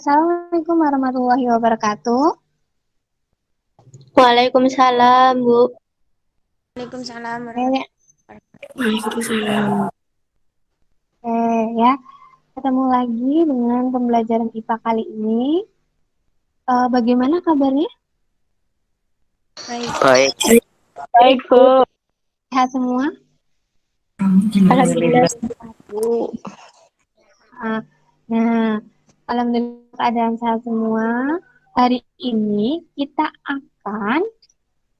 Assalamualaikum warahmatullahi wabarakatuh. Waalaikumsalam, Bu. Waalaikumsalam Eh, warahmatullahi ya, ketemu lagi dengan pembelajaran IPA kali ini. Bagaimana kabarnya? wabarakatuh. Baik, Bu. Sehat semua? Alhamdulillah, Bu. Ah, Nah, alhamdulillah keadaan sehat semua. Hari ini kita akan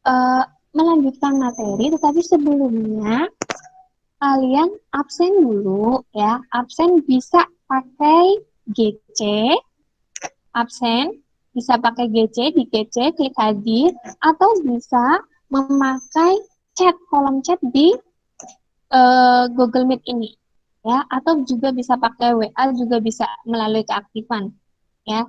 eh, melanjutkan materi, tetapi sebelumnya kalian absen dulu ya. Absen bisa pakai GC, absen bisa pakai GC, di GC klik hadir, atau bisa memakai chat, kolom chat di Google Meet ini ya, atau juga bisa pakai WA, juga bisa melalui keaktifan ya.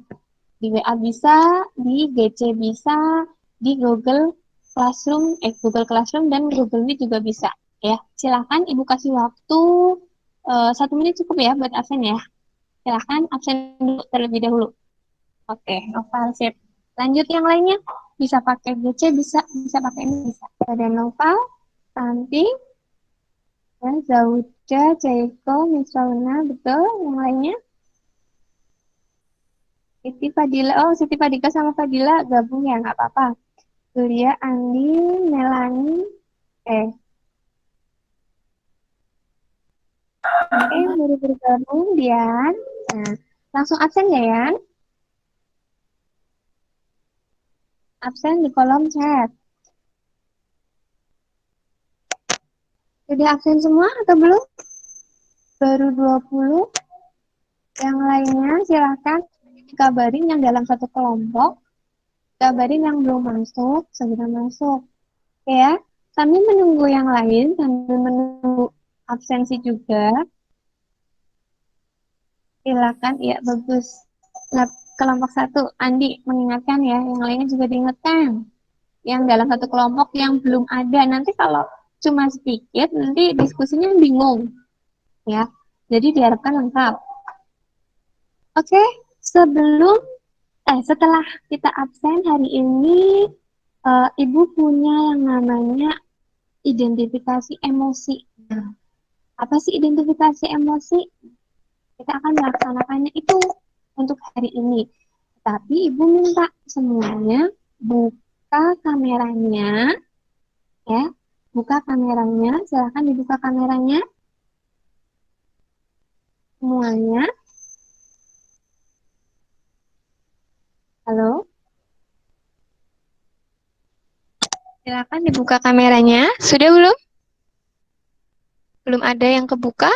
Di WA bisa, di GC bisa, di Google Classroom dan Google Meet juga bisa ya. Silakan Ibu kasih waktu 1 menit cukup ya buat absen ya. Silakan absen dulu terlebih dahulu. Oke, Noval sip. Lanjut yang lainnya. Bisa pakai GC, bisa pakai ini, bisa. Ada Noval, Tanti, dan Zauda, Jaiko, Misalna, betul. Yang lainnya. Siti Fadila, oh Siti Fadika sama Fadila gabung ya, nggak apa-apa. Julia, Andi, Melani, oke, baru bergabung, Dian. Nah, langsung absen ya, Yan? Absen di kolom chat. Sudah absen semua atau belum? Baru 20. Yang lainnya silahkan kabarin yang dalam satu kelompok. Kabarin yang belum masuk, segera masuk. Oke ya, sambil menunggu yang lain, sambil menunggu absensi juga. Silakan, ya bagus. Nah, kelompok 1, Andi mengingatkan ya, yang lainnya juga diingatkan. Yang dalam satu kelompok yang belum ada, nanti kalau cuma sedikit, nanti diskusinya bingung. Ya, jadi diharapkan lengkap. Oke, setelah kita absen hari ini, Ibu punya yang namanya identifikasi emosi. Nah, apa sih identifikasi emosi? Kita akan melaksanakannya itu untuk hari ini. Tapi Ibu minta semuanya buka kameranya, ya. Buka kameranya, silahkan dibuka kameranya. Semuanya. Halo? Silakan dibuka kameranya. Sudah belum? Belum ada yang kebuka?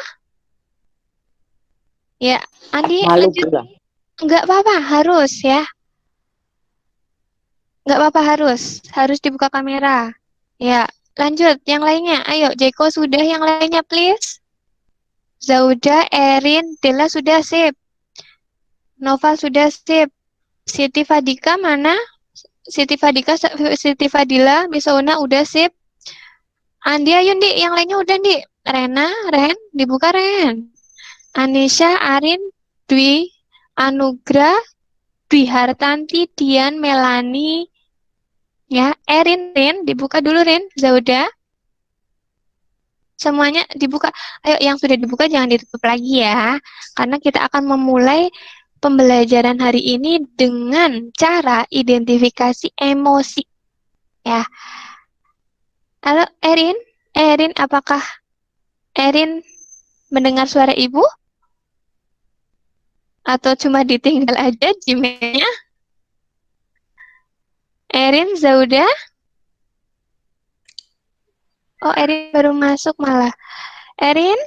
Ya, Andi lanjut. Enggak apa-apa, harus ya. Enggak apa-apa, harus dibuka kamera. Ya, lanjut yang lainnya. Ayo, Jeko sudah, yang lainnya please. Zauda, Erin, Della sudah sip. Nova sudah sip. Siti Fadika mana? Siti Fadika, Siti Fadila, Misauna udah sip. Andi, ayo Ndi, yang lainnya udah Ndi. Rena, Ren, dibuka Ren. Anisha, Arin, Dwi, Anugrah, Dwi Hartanti, Dian, Melani, ya, Erin, Rin, dibuka dulu Rin, Zauda. Semuanya dibuka. Ayo, yang sudah dibuka jangan ditutup lagi ya. Karena kita akan memulai pembelajaran hari ini dengan cara identifikasi emosi. Ya. Halo, Erin. Erin, apakah Erin mendengar suara Ibu? Atau cuma ditinggal aja Gmail-nya? Erin, Zauda? Oh, Erin baru masuk malah. Erin,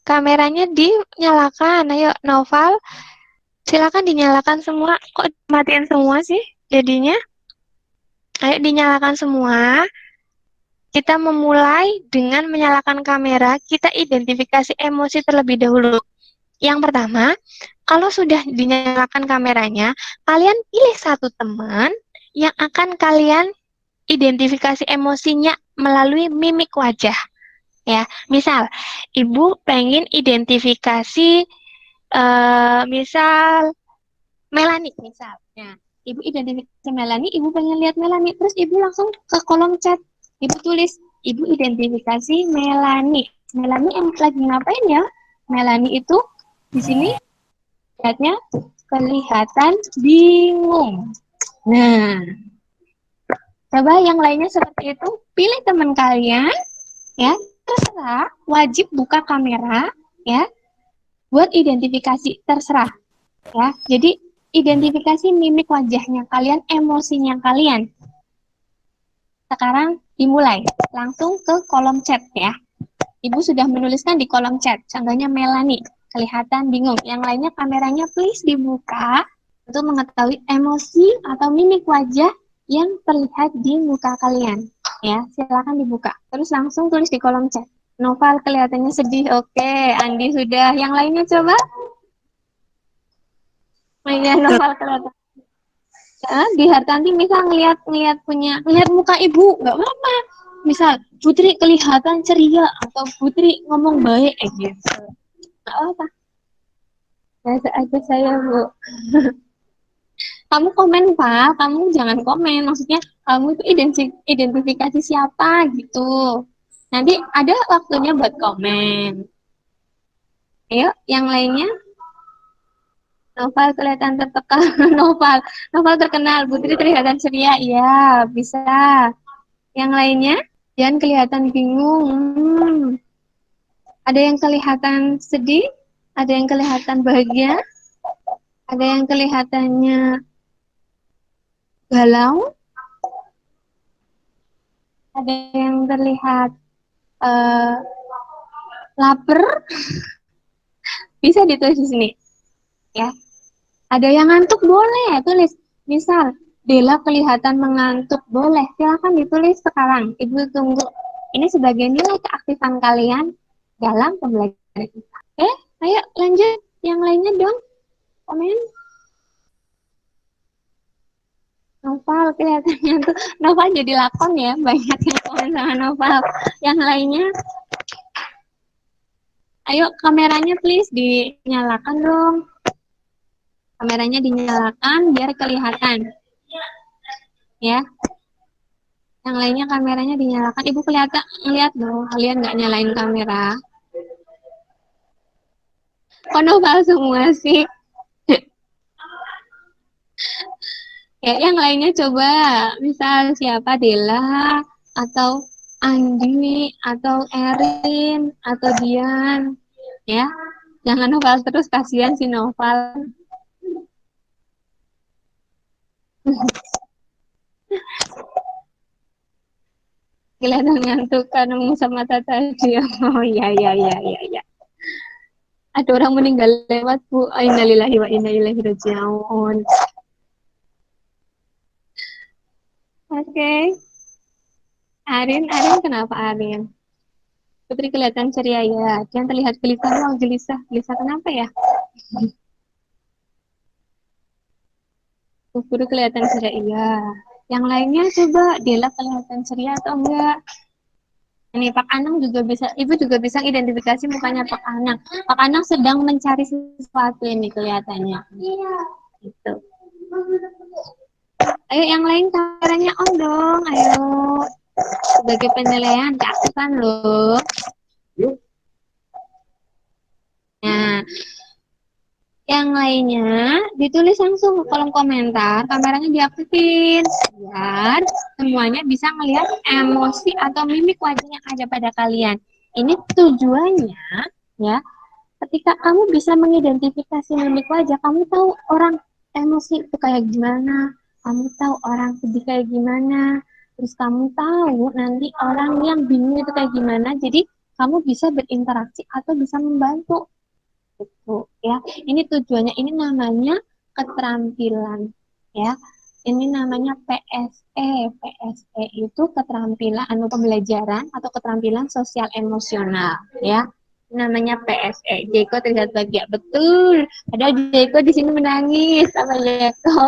kameranya dinyalakan. Ayo, Noval, silakan dinyalakan semua. Kok matiin semua sih jadinya? Ayo dinyalakan semua. Kita memulai dengan menyalakan kamera. Kita identifikasi emosi terlebih dahulu. Yang pertama, kalau sudah dinyalakan kameranya, kalian pilih satu teman yang akan kalian identifikasi emosinya melalui mimik wajah. Ya, misal Ibu pengen identifikasi misal Melani misalnya. Ibu identifikasi Melani, ibu pengen lihat Melani, terus ibu langsung ke kolom chat. Ibu tulis, ibu identifikasi Melani. Melani yang lagi ngapain ya? Melani itu di sini lihatnya kelihatan bingung. Nah, coba yang lainnya seperti itu, pilih teman kalian, ya, terserah, wajib buka kamera, ya, buat identifikasi, terserah, ya. Jadi, identifikasi mimik wajahnya kalian, emosinya kalian. Sekarang dimulai, langsung ke kolom chat, ya. Ibu sudah menuliskan di kolom chat, contohnya Melani, kelihatan bingung. Yang lainnya kameranya please dibuka, untuk mengetahui emosi atau mimik wajah yang terlihat di muka kalian. Ya, silakan dibuka. Terus langsung tulis di kolom chat. Noval kelihatannya sedih. Oke, Andi sudah. Yang lainnya coba. Oh iya, Noval kelihatan. Di Hartanti misal ngelihat muka ibu, nggak apa-apa. Misal Putri kelihatan ceria atau Putri ngomong baik gitu. Nggak apa-apa. Biasa aja saya, Bu. Kamu komen, Pak. Kamu jangan komen. Maksudnya, kamu itu identifikasi siapa gitu. Nanti ada waktunya buat komen. Ayo, yang lainnya. Noval kelihatan tertekan. Noval terkenal. Putri kelihatan ceria. Iya, bisa. Yang lainnya, jangan kelihatan bingung. Ada yang kelihatan sedih. Ada yang kelihatan bahagia. Ada yang kelihatannya galau. Ada yang terlihat lapar, bisa ditulis di sini, ya. Ada yang ngantuk, boleh tulis. Misal Dela kelihatan mengantuk, boleh, silakan ditulis sekarang. Ibu tunggu. Ini sebagai nilai keaktifan kalian dalam pembelajaran kita. Ayo lanjut. Yang lainnya dong, komen. Noval kelihatannya tuh, Noval jadi lakon ya, banyak yang komen sama Noval. Yang lainnya, ayo kameranya please dinyalakan dong. Kameranya dinyalakan biar kelihatan. Ya. Yang lainnya kameranya dinyalakan. Ibu kelihatan, lihat dong, kalian nggak nyalain kamera. Kok Noval semua sih? Ya, yang lainnya coba. Misal siapa, Dela, atau Andi, atau Erin, atau Dian. Ya. Jangan Noval terus, kasihan si Noval. Kelihatan ngantuk karena mengusap mata tadi. Oh iya, iya, iya, iya, iya. Ada orang meninggal lewat, Bu. Innalillahi wa inna ilaihi raji'un. Oke. Arin kenapa Arin? Putri kelihatan ceria ya. Jangan terlihat gelisah. Wow, gelisah. Gelisah kenapa ya? Putri kelihatan ceria iya. Yang lainnya coba, Dela kelihatan ceria atau enggak? Ini Pak Anang juga bisa, Ibu juga bisa identifikasi mukanya Pak Anang. Pak Anang sedang mencari sesuatu ini kelihatannya. Iya. Gitu. Ayo yang lain kameranya on dong, ayo. Sebagai penilaian, keaktifan loh. Nah, yang lainnya ditulis langsung ke kolom komentar, kameranya diaktifin biar semuanya bisa melihat emosi atau mimik wajah yang ada pada kalian. Ini tujuannya ya, ketika kamu bisa mengidentifikasi mimik wajah, kamu tahu orang emosi itu kayak gimana, kamu tahu orang sedih kayak gimana, terus kamu tahu nanti orang yang bingung itu kayak gimana, jadi kamu bisa berinteraksi atau bisa membantu. Itu ya, ini tujuannya, ini namanya keterampilan ya, ini namanya PSE itu keterampilan pembelajaran atau keterampilan sosial emosional ya, namanya PSE. Jeko terlihat bahagia, betul, ada Jeko di sini menangis sama Jeko.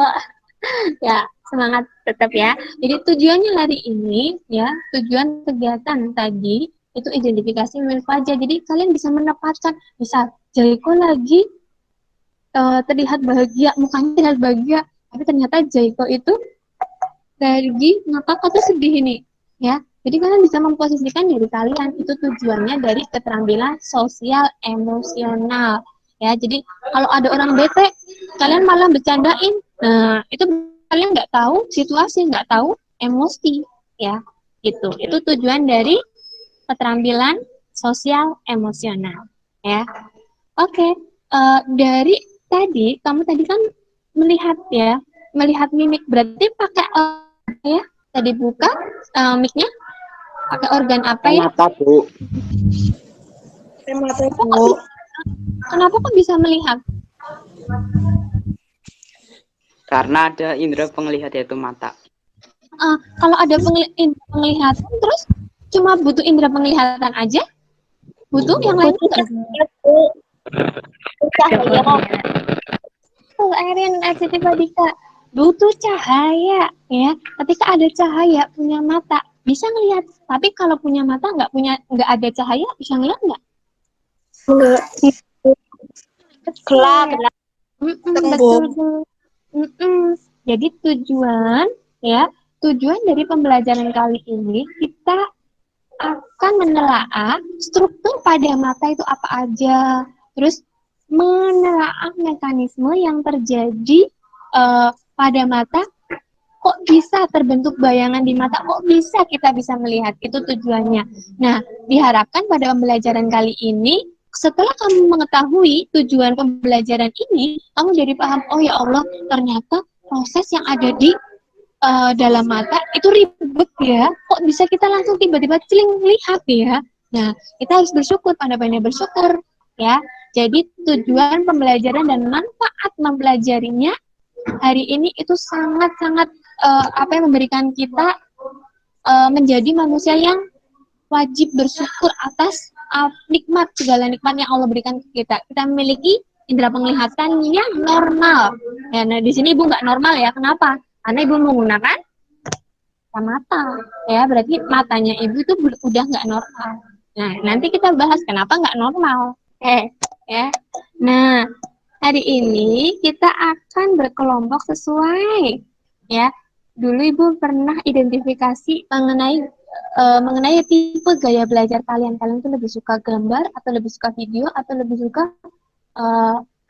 Ya, semangat tetap ya. Jadi tujuannya hari ini ya, tujuan kegiatan tadi itu identifikasi mimik wajah. Jadi kalian bisa menempatkan, misal Jaiko lagi terlihat bahagia, mukanya terlihat bahagia, tapi ternyata Jaiko itu lagi ngakak atau sedih ini, ya. Jadi kalian bisa memposisikan diri kalian itu tujuannya dari keterampilan sosial emosional, ya. Jadi kalau ada orang bete, kalian malah bercandain. Nah, itu kalian nggak tahu situasi, nggak tahu emosi, ya. Gitu. Itu tujuan dari keterampilan sosial emosional, ya. Oke, dari tadi kamu tadi kan melihat ya, melihat mimik berarti pakai ya. Tadi buka mic-nya pakai organ apa ya? Mata, Bu. Mata, Kok Bu. Kenapa kok bisa melihat? Karena ada indera penglihat yaitu mata. Kalau ada penglihatan terus cuma butuh indera penglihatan aja? Butuh yang lain enggak? Cahaya. Oh, Erin, Siti Badika, butuh cahaya, ya. Ketika ada cahaya, punya mata, bisa ngelihat. Tapi kalau punya mata, nggak ada cahaya, bisa ngelihat nggak? Enggak. Betul. Gelap. Betul, Bu. Jadi tujuan dari pembelajaran kali ini, kita akan menelaah struktur pada mata itu apa aja, terus menelaah mekanisme yang terjadi pada mata, kok bisa terbentuk bayangan di mata, kok bisa kita bisa melihat, itu tujuannya. Nah, diharapkan pada pembelajaran kali ini, setelah kamu mengetahui tujuan pembelajaran ini, kamu jadi paham, oh ya Allah, ternyata proses yang ada di dalam mata itu ribet ya, kok bisa kita langsung tiba-tiba celing lihat ya. Nah, kita harus bersyukur, pandai-pandai bersyukur ya. Jadi tujuan pembelajaran dan manfaat mempelajarinya hari ini itu sangat-sangat memberikan kita menjadi manusia yang wajib bersyukur atas segala nikmat yang Allah berikan ke kita. Kita memiliki indera penglihatan yang normal. Ya, nah di sini Ibu nggak normal ya. Kenapa? Karena Ibu menggunakan mata. Ya, berarti matanya Ibu itu udah nggak normal. Nah, nanti kita bahas kenapa nggak normal. Ya. Nah, hari ini kita akan berkelompok sesuai. Ya, dulu Ibu pernah identifikasi mengenai tipe gaya belajar kalian. Kalian tuh lebih suka gambar atau lebih suka video atau lebih suka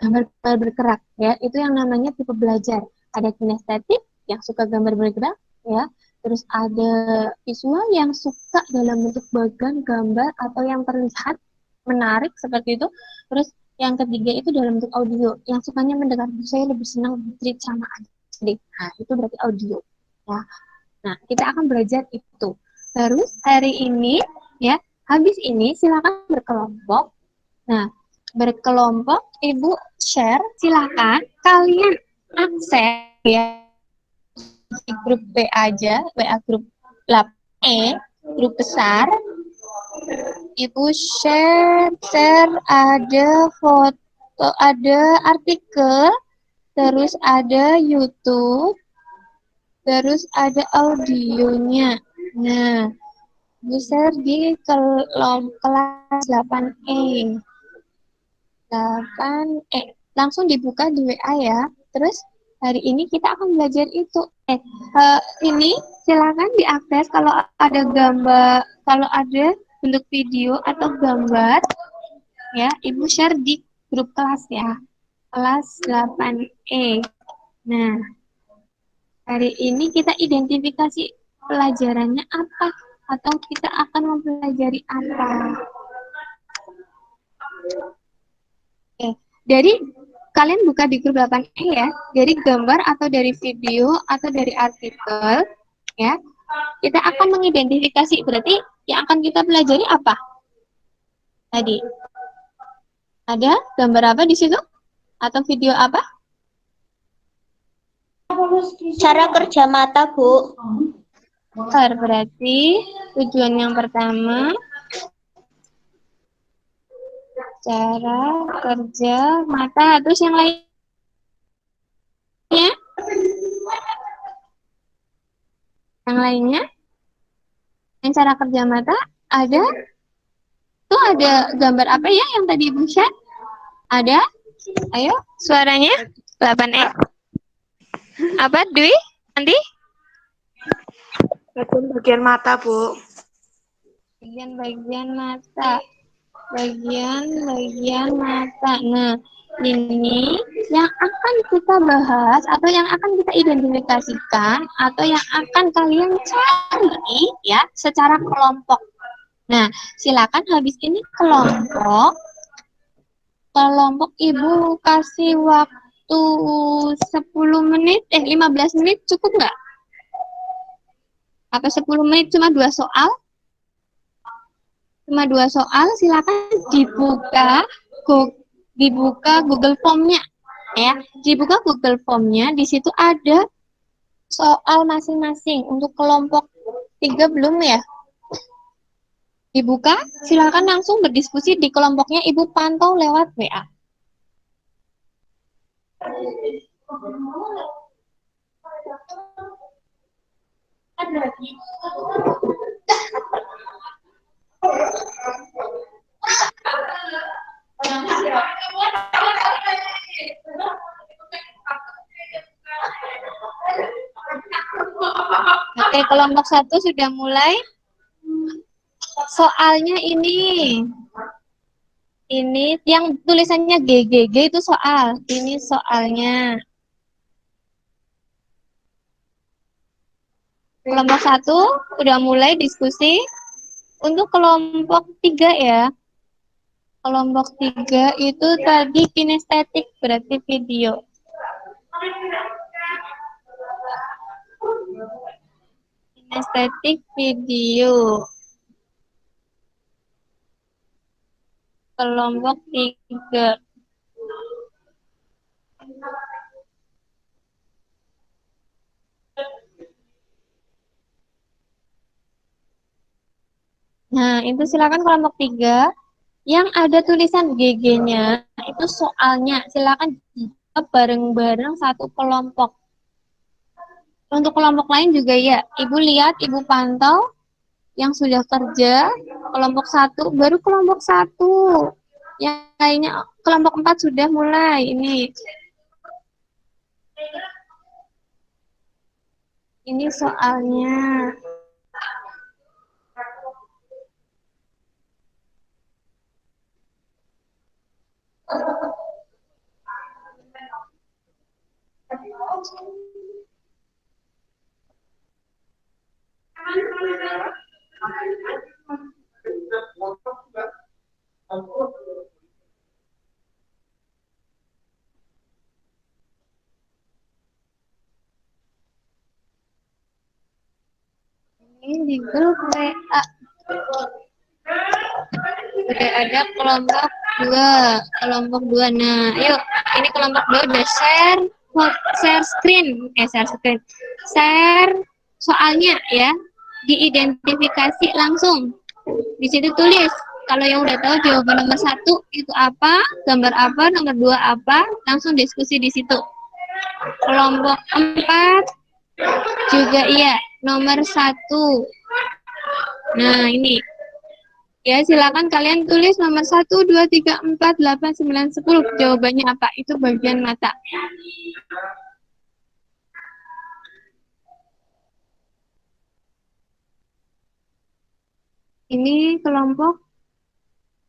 gambar bergerak ya. Itu yang namanya tipe belajar. Ada kinestetik yang suka gambar bergerak ya. Terus ada visual yang suka dalam bentuk bagan gambar atau yang terlihat menarik seperti itu. Terus yang ketiga itu dalam bentuk audio. Yang sukanya mendengar, saya lebih senang bercerita aja. Nah, itu berarti audio ya. Nah, kita akan belajar itu. Terus hari ini ya, habis ini silakan berkelompok. Nah, berkelompok Ibu share, silakan kalian akses ya di grup WA aja, WA grup 8E, grup besar. Ibu share ada foto, ada artikel, terus ada YouTube, terus ada audionya. Nah, share di kelas 8E. 8E. Langsung dibuka di WA ya. Terus hari ini kita akan belajar itu. Ini silakan diakses kalau ada gambar, kalau ada bentuk video atau gambar ya, Ibu share di grup kelas ya. Kelas 8E. Nah, hari ini kita identifikasi pelajarannya apa atau kita akan mempelajari apa. Oke, dari kalian buka di grup 8E ya, dari gambar atau dari video atau dari artikel ya. Kita akan mengidentifikasi, berarti yang akan kita pelajari apa? Tadi ada gambar apa di situ? Atau video apa? Cara kerja mata, Bu. Berarti tujuan yang pertama, cara kerja mata. Terus yang lainnya? Yang lainnya? Yang cara kerja mata ada? Tuh ada gambar apa ya yang tadi Ibu share? Ada Ayo, suaranya 8E. Apa, Dwi? Nanti? Bagian mata, Bu. Bagian mata. Bagian mata. Nah, ini yang akan kita bahas atau yang akan kita identifikasikan atau yang akan kalian cari ya secara kelompok. Nah, silakan habis ini kelompok Ibu kasih waktu 10 menit, 15 menit cukup nggak? Apa 10 menit cuma 2 soal? Cuma 2 soal, silakan dibuka Google Form-nya ya. Dibuka Google Form-nya, di situ ada soal masing-masing. Untuk kelompok 3 belum ya? Dibuka, silakan langsung berdiskusi di kelompoknya, Ibu pantau lewat WA. Oke, kelompok 1 sudah mulai. Soalnya ini yang tulisannya GGG itu soal. Ini soalnya. Kelompok 1 udah mulai diskusi. Untuk kelompok 3 ya. Kelompok 3 itu tadi kinestetik, berarti video. Kinestetik video. Kelompok 3. Nah, itu silakan kelompok 3. Yang ada tulisan GG-nya, itu soalnya. Silakan jawab bareng-bareng satu kelompok. Untuk kelompok lain juga ya. Ibu lihat, Ibu pantau yang sudah kerja. Kelompok 1, baru kelompok 1. Yang lainnya, kelompok 4 sudah mulai. Ini soalnya. Ini di grup WA. Udah ada kelompok 2. Kelompok 2. Nah, yuk. Ini kelompok 2 udah share screen. Share soalnya ya. Diidentifikasi langsung. Di situ tulis. Kalau yang udah tahu jawaban nomor 1 itu apa, gambar apa, nomor 2 apa, langsung diskusi di situ. Kelompok 4 juga iya, nomor 1. Nah, ini. Ya, silakan kalian tulis nomor 1, 2, 3, 4, 8, 9, 10. Jawabannya apa? Itu bagian mata. Ini kelompok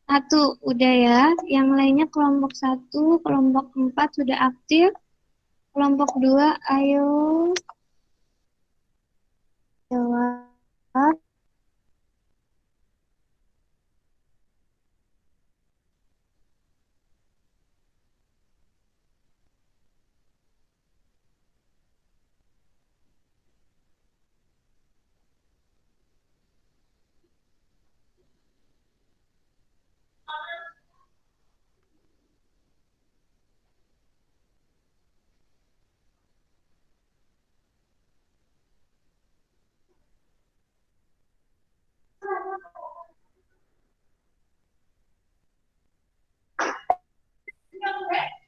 1 udah ya. Yang lainnya kelompok 1, kelompok 4 sudah aktif. Kelompok 2, ayo jawab.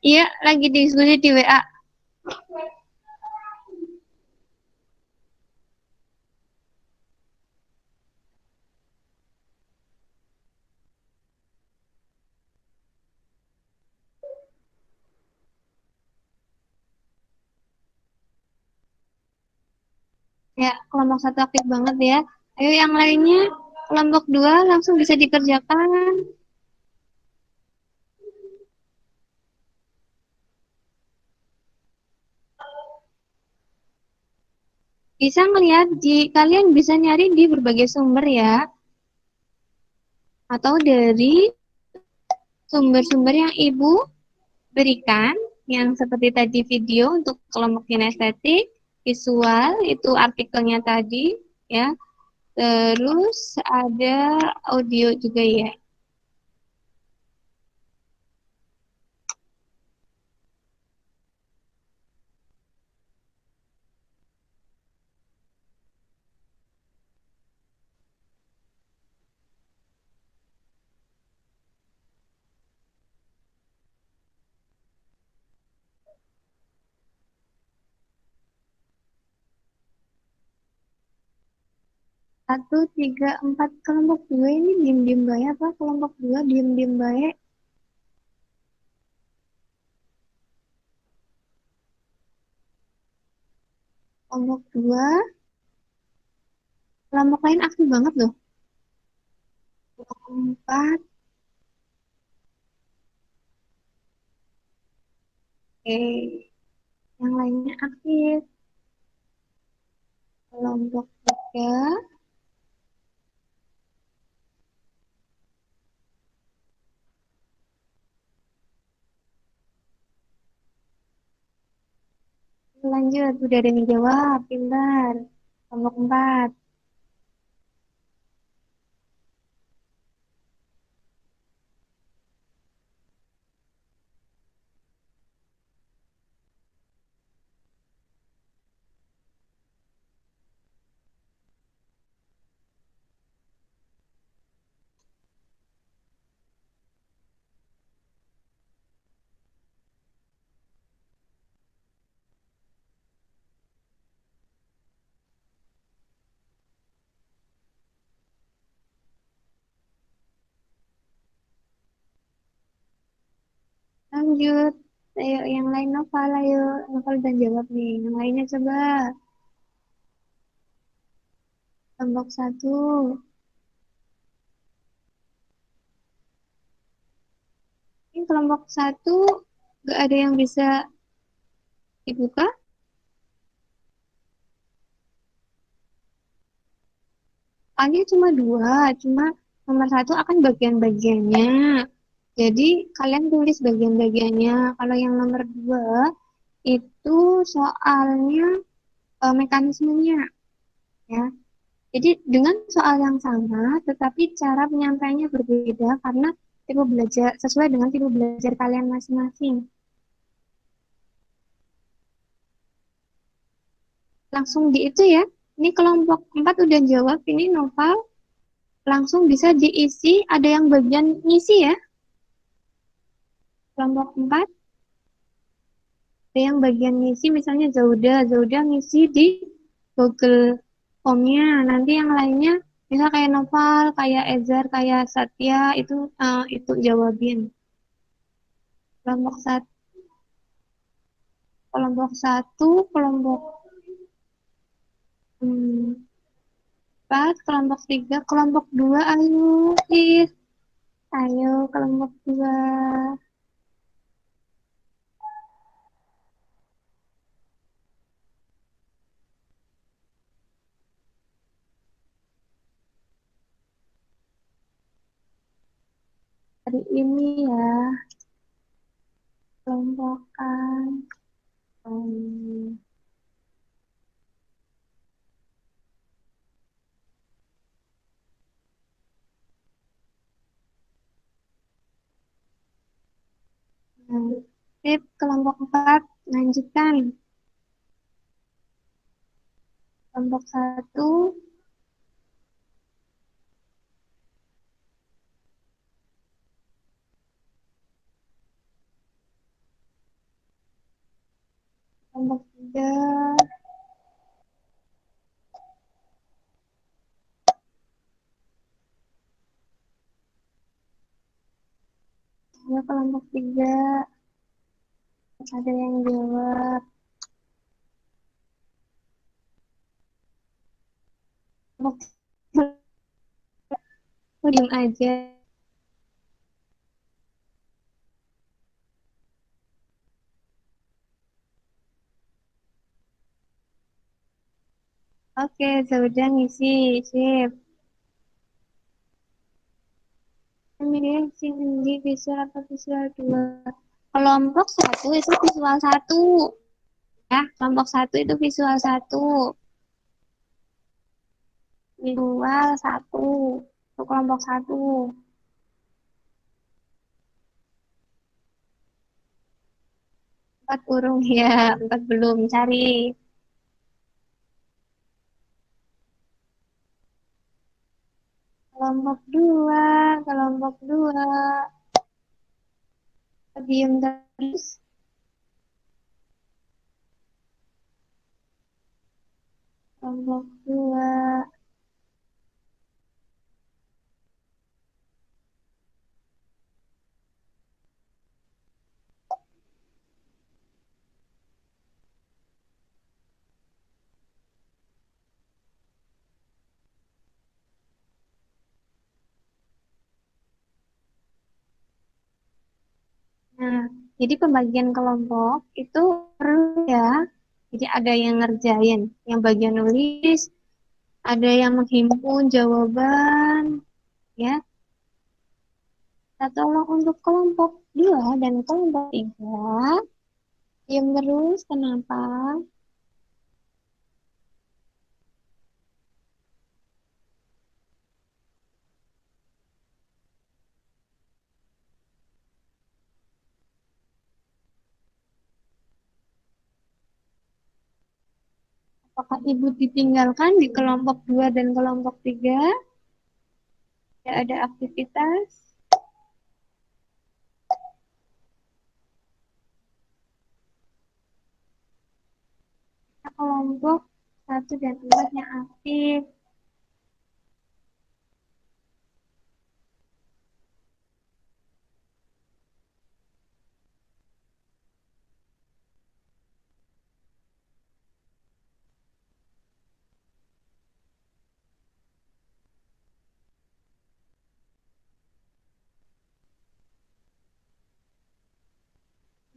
Iya, lagi diskusi di WA. Ya, kelompok satu aktif banget ya. Ayo yang lainnya, kelompok dua langsung bisa dikerjakan. Bisa ngelihat kalian bisa nyari di berbagai sumber ya, atau dari sumber-sumber yang Ibu berikan, yang seperti tadi video untuk kelompok kinestetik, visual, itu artikelnya tadi, ya. Terus ada audio juga ya. Satu, tiga, empat, kelompok dua ini diem-diem baik apa? Kelompok dua diem-diem baik. Kelompok dua, kelompok lain aktif banget loh. Kelompok empat, yang lainnya aktif. Kelompok tiga, lanjut, udah ada yang jawab, pintar. Kelompok empat, lanjut. Ayo yang lain Noval, ayo. Noval dan jawab nih. Yang lainnya coba. Kelompok satu. Ini kelompok satu gak ada yang bisa dibuka. Soalnya cuma dua, cuma nomor satu akan bagian-bagiannya. Jadi kalian tulis bagian-bagiannya. Kalau yang nomor dua itu soalnya mekanismenya, ya. Jadi dengan soal yang sama, tetapi cara penyampaiannya berbeda karena tipe belajar sesuai dengan tipe belajar kalian masing-masing. Langsung di itu ya. Ini kelompok 4 udah jawab, ini Noval. Langsung bisa diisi, ada yang bagian ngisi ya. Kelompok 4, ada yang bagian ngisi, misalnya Zauda ngisi di Google Form-nya. Nanti yang lainnya, misal kayak Noval, kayak Ezar, kayak Satya, itu jawabin. Kelompok satu, kelompok 4, kelompok 3, kelompok 2, ayo, please. Ayo, kelompok 2. Hari ini ya, kelompokan. Um, Sip, kelompok 4, lanjutkan. Kelompok 1, kelompok 3, ya kelompok 3, ada yang jawab. Mau diem aja. Oke, sudah ngisi. Sip. Milih di visual atau visual 2. Kelompok 1 itu visual 1. Ya, kelompok 1 itu visual 1. Visual 1. Itu kelompok 1. 4 kurung ya, 4 belum cari. Kelompok 2, kelompok 2. Diam terus. Kelompok 2. Nah, jadi pembagian kelompok itu perlu ya. Jadi ada yang ngerjain, yang bagian nulis, ada yang menghimpun jawaban, ya. Kita tolong untuk kelompok 2 dan kelompok 3. Diam terus, kenapa? Apakah ibu ditinggalkan di kelompok 2 dan kelompok 3? Tidak ada aktivitas. Kelompok 1 dan 4 yang aktif.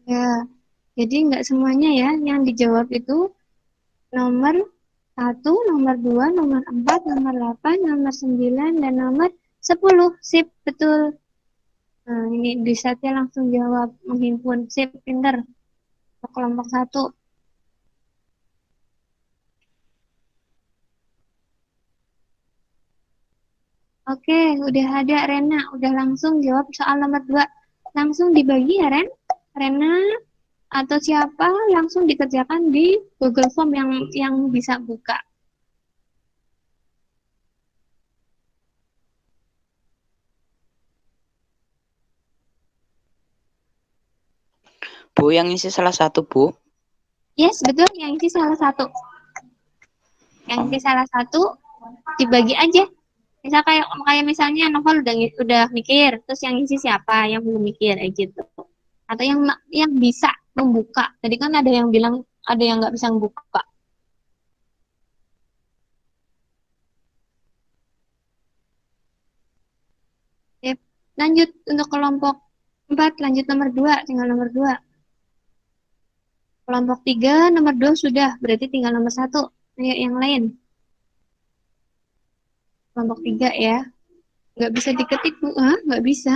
Ya, jadi nggak semuanya ya yang dijawab itu nomor 1, nomor 2, nomor 4, nomor 8, nomor 9, dan nomor 10. Sip, betul. Nah, ini bisa langsung jawab menghimpun. Sip, pinter. Kelompok 1. Oke, udah ada Rena. Udah langsung jawab soal nomor 2. Langsung dibagi ya, Rena atau siapa langsung dikerjakan di Google Form yang bisa buka. Bu, yang isi salah satu, Bu. Yes, betul. Yang isi salah satu. Yang isi salah satu dibagi aja. Misal kayak misalnya novel udah mikir, terus yang isi siapa yang belum mikir gitu. Atau yang bisa membuka. Tadi kan ada yang bilang ada yang nggak bisa membuka. Oke, lanjut untuk kelompok 4, lanjut nomor 2, tinggal nomor 2. Kelompok 3, nomor 2 sudah, berarti tinggal nomor 1. Ayo yang lain. Kelompok 3 ya. Nggak bisa diketik, Bu. Hah? Nggak bisa.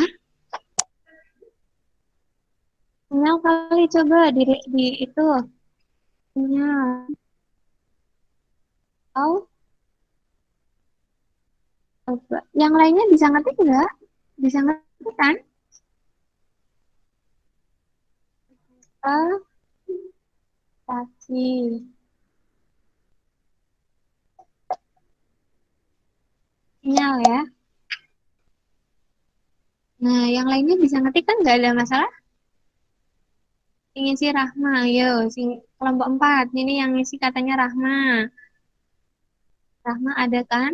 Sinyal kali coba di itu. Sinyal. Oh, coba. Yang lainnya bisa ngetik nggak? Bisa ngetik kan? Ah, kaki. Sinyal ya. Nah, yang lainnya bisa ngetik kan nggak ada masalah? Ingin si Rahma, ayo. Kelompok 4. Ini yang isi katanya Rahma. Rahma ada kan?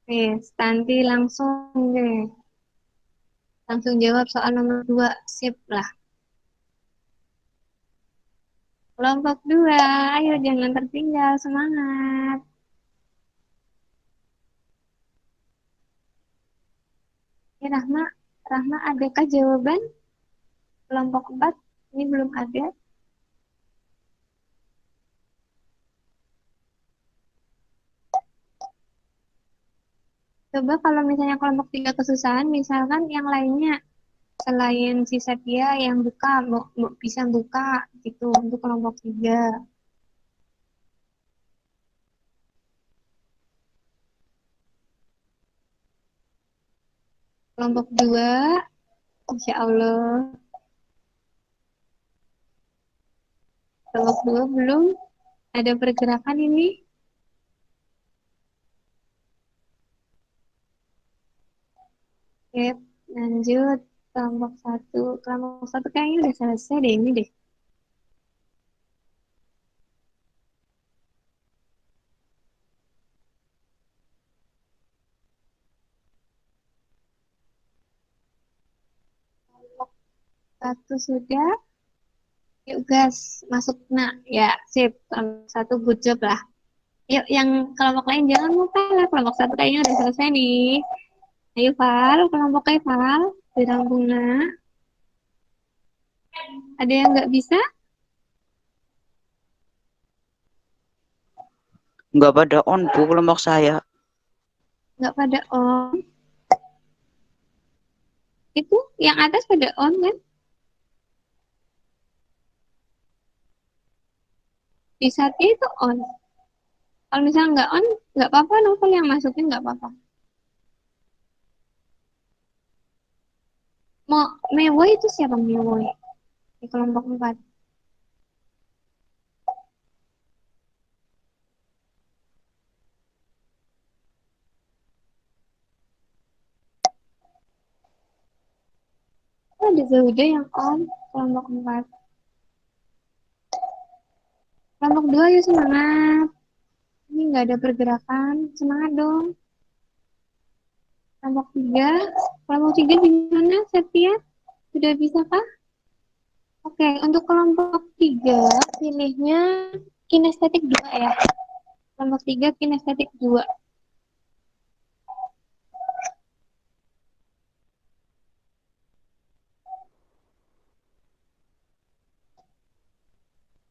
Oke, Stanti langsung deh. Langsung jawab soal nomor 2. Sip lah. Kelompok 2, ayo jangan tertinggal, semangat. Ya, Rahma, adakah jawaban kelompok 4? Ini belum ada. Coba kalau misalnya kelompok 3 kesusahan, misalkan yang lainnya selain si Setia yang buka, mau bisa buka gitu untuk kelompok 3. Kelompok 2, Insya Allah. Kelompok 2 belum ada pergerakan ini. Oke, lanjut. Kelompok 1. Kelompok 1 kayaknya udah selesai deh ini deh. Kelompok 1 sudah. Yuk gas, masuk nak. Ya, sip. Kelompok 1 good job lah. Yuk, yang kelompok lain jangan lupa lah. Kelompok 1 kayaknya udah selesai nih. Ayo, Val. Kelompoknya Val. Bidang bunga. Ada yang nggak bisa? Nggak pada on bu kelompok saya. Nggak pada on. Itu yang atas pada on kan? Di saatnya itu on. Kalau misalnya nggak on, nggak apa-apa. Novel yang masukin nggak apa-apa. Mau Mewo itu siapa Mewo di kelompok 4? Oh, ada Zauda yang on kelompok 4. Kelompok 2 yuk semangat. Ini nggak ada pergerakan. Semangat dong. Kelompok 3. Kelompok 3 gimana Setia? Sudah bisa kah? Oke, untuk kelompok 3 pilihnya kinestetik 2 ya. Kelompok 3 kinestetik 2.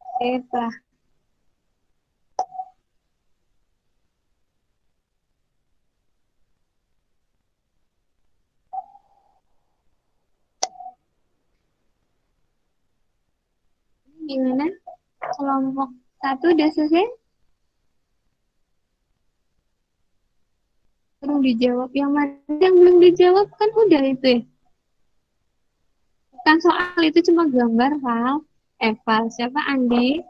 Oke, lah. Gimana? Kelompok 1 udah selesai? Belum dijawab. Yang mana yang belum dijawab kan udah itu ya. Bukan soal itu cuma gambar, Val. Val, siapa Andi?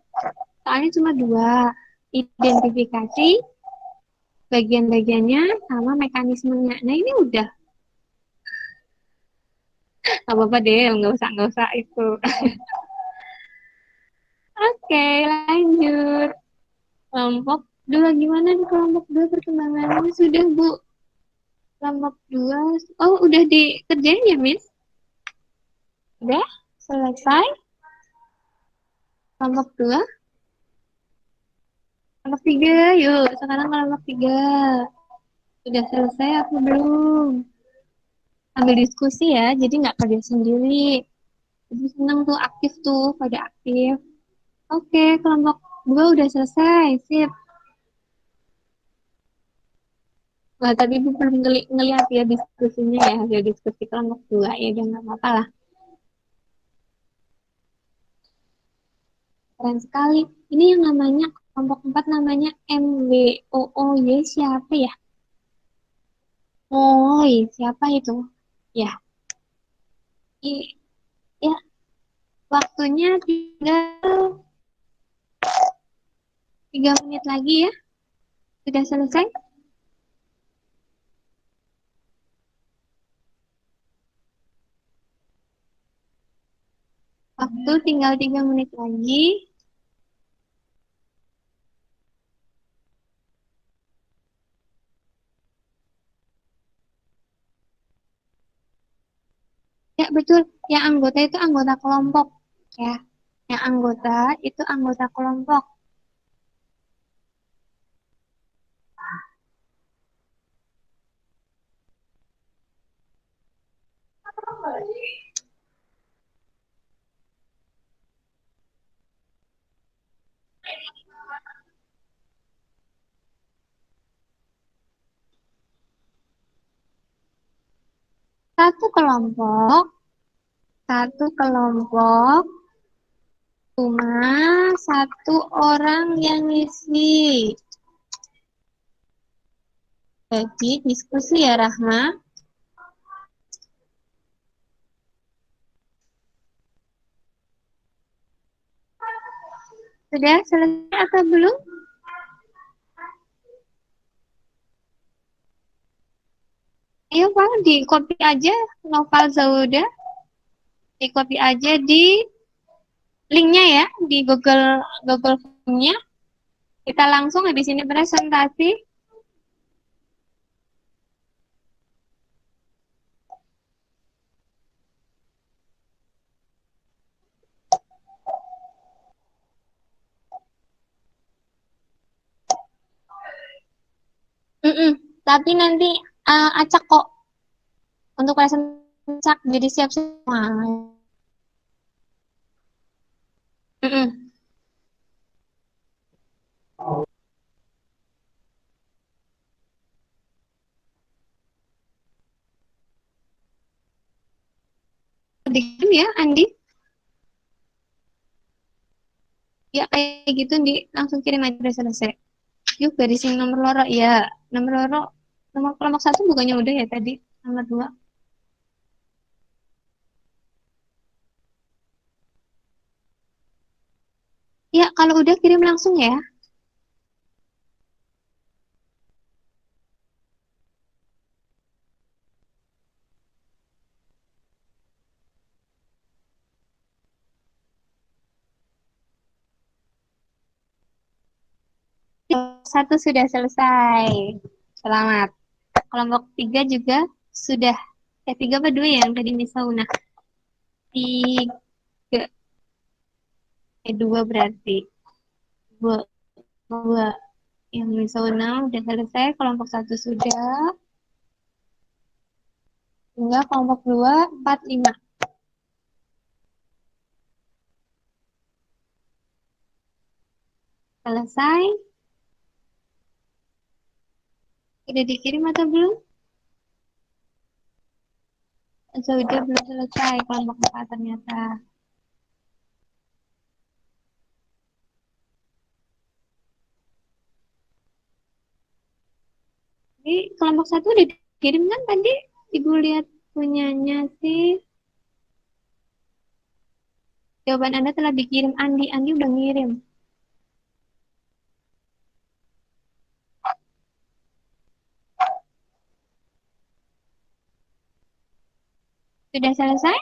Soalnya cuma 2. Identifikasi bagian-bagiannya sama mekanismenya. Nah ini udah. Gak apa-apa deh, nggak usah itu. Oke, lanjut. Kelompok 2 gimana nih kelompok 2 perkembangannya? Sudah, Bu. Kelompok 2. Oh, udah dikerjain ya, Miss? Udah? Selesai? Kelompok 2? Kelompok 3, yuk. Sekarang kelompok 3. Sudah selesai aku belum? Ambil diskusi ya, jadi nggak kerja sendiri. Jadi seneng tuh, aktif tuh, pada aktif. Oke, kelompok 2 udah selesai. Sip. Wah, tadi ibu belum ngeliat ya diskusinya ya, hasil diskusi kelompok 2 ya, udah nggak apa-apa lah. Keren sekali. Ini yang namanya kelompok 4 namanya MWOOY siapa ya? Oi, siapa itu? Ya, ya, waktunya tinggal 3 menit lagi ya. Sudah selesai? Waktu tinggal 3 menit lagi. Ya, betul. Yang anggota itu anggota kelompok. Ya, Yang anggota itu anggota kelompok. Satu kelompok, cuma satu orang yang ngisi. Jadi diskusi ya Rahma. Sudah selesai atau belum? Ayo Pak, di copy aja Noval Zauda. Di copy aja di linknya ya, di Google Form-nya. Kita langsung di sini presentasi. Tapi nanti acak kok untuk presentasi, jadi siap semua. Dikirim ya Andi. Ya kayak gitu di langsung kirim aja udah selesai. Yuk garisin nomor loro ya. Nomor loro nomor kelompok 1 bukannya udah ya tadi. Nomor 2. Ya kalau udah kirim langsung ya. Satu sudah selesai. Selamat. Kelompok 3 juga sudah. 3 apa 2 ya yang tadi misalnya. 3. 2 berarti. 2. Yang misalnya udah selesai. Kelompok 1 sudah. Tinggal kelompok 2, 4, 5. Selesai. Udah dikirim atau belum? Sudah belum selesai kelompok 4 ternyata. Jadi kelompok 1 udah dikirim kan tadi? Ibu lihat punyanya sih. Jawaban Anda telah dikirim Andi. Andi udah ngirim. Sudah selesai?